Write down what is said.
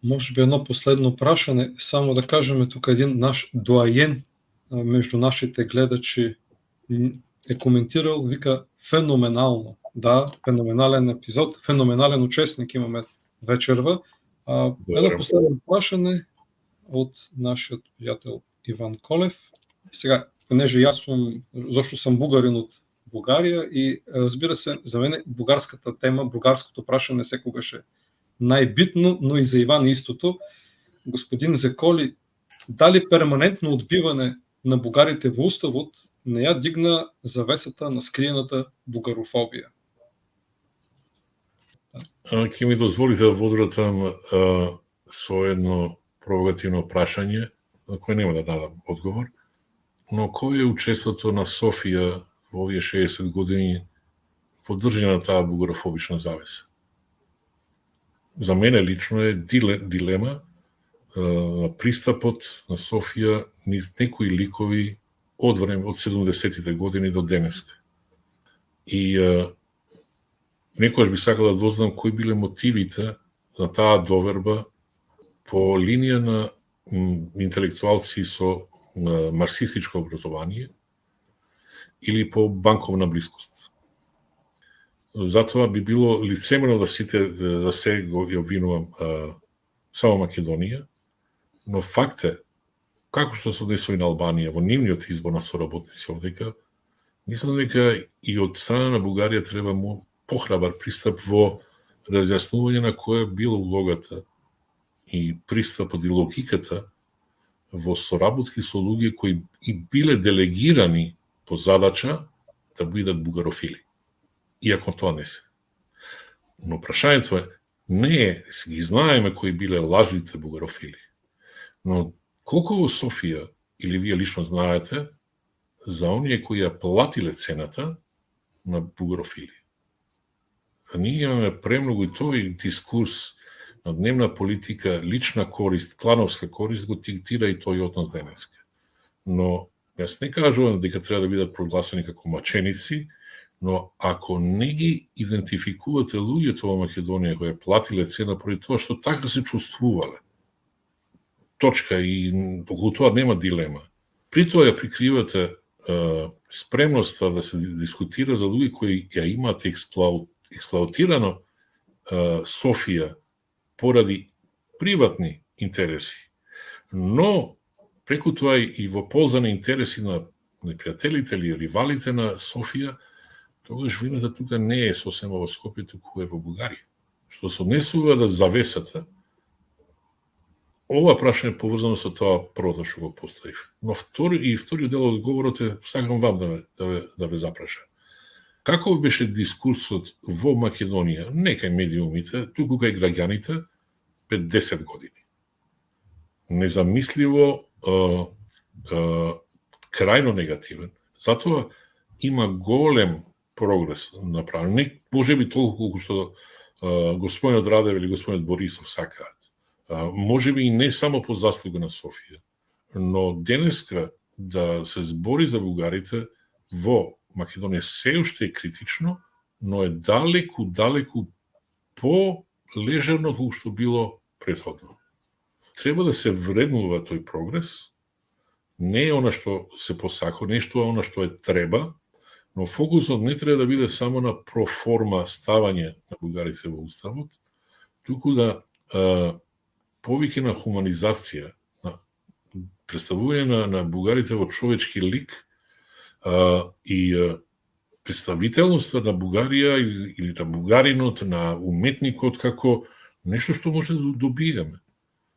може би едно последно прашање, само да кажеме тука един наш доајен меѓу нашите гледачи е коментирал, вика феноменално. Да, феноменален епизод, феноменален учесник имаме вечерва. Едно последно прашање од нашиот пријател Иван Колев. Сега, понеже јас сум, зашто сам бугарин од Бугарија и разбира се, за мене бугарската тема, бугарското прашање секогаш е најбитно, но и за Иван истото. Господин Зеколи, дали перманентно одбиване на бугарите во уставот не ја дигна завесата на скриената бугарофобија? Ќе ми дозволите да водратам со едно провокативно прашање, на кој нема да дадам одговор, но кој е учеството на Софија во овие 60 години во држина на таа бугарофобична завеса? За мене лично е дилема на пристапот на Софија низ некои ликови од време од 70-тите години до денеска. И некојаш би сакал да дознам кои биле мотивите на таа доверба по линија на интелектуалци со марксистичко образование или по банковна блискост. Затоа би било лицемерно да се го обвинувам само Македонија, но факт е, како што се деси на Албанија во нивниот избор на соработници овдека, мислам дека и од страна на Бугарија треба му похрабар пристап во разјаснување на која била улогата и пристапот и логиката во соработки со луѓе кои и биле делегирани по задача да бидат бугарофили, иако тоа не се. Но прашањето е, не е, ги знаеме кои биле лажните бугарофили, но колку во Софија, или вие лично знаете, за оние кои ја платиле цената на бугарофили. А ние имаме премногу и тој дискурс на дневна политика, лична корист, клановска корист, го диктира и тој однос денеска. Но јас не кажувам дека треба да бидат прогласени како маченици, но ако не ги идентификувате луѓето во Македонија кои платиле цена поради тоа што така се чувствувале, точка, и околу тоа нема дилема. При тоа ја прикривате спремноста да се дискутира за луѓе кои ја имаат експлоатирано Софија поради приватни интереси, но преку тоа и во полза на интереси на непријателите или ривалите на Софија, тогаш вината тука не е сосема во Скопје, туку е во Бугарија. Што се однесува да завесата, ова прашање е поврзано со тоа првото што го поставив. Но вториот дел од одговорот е, сакам вам да ве запраша. Каков беше дискурсот во Македонија, не кај медиумите, туку кај граѓаните, пред 10 години? Незамисливо крајно негативен. Затоа има голем прогрес направен. Не може би толку колку што господинот Радев или господинот Борисов сакаат. Може би и не само по заслуга на Софија, но денеска да се збори за бугарите во Македонија се уште е критично, но е далеку по лежерно колку што било претходно. Треба да се вреднува тој прогрес, не е она што се посака, нешто е она што е треба, но фокусот не треба да биде само на проформа ставање на бугарите во уставот, туку да повеќе на хуманизација, на представување на бугарите во човечки лик и представителноста на Бугарија или на бугаринот, на уметникот како нешто што може да добиеме.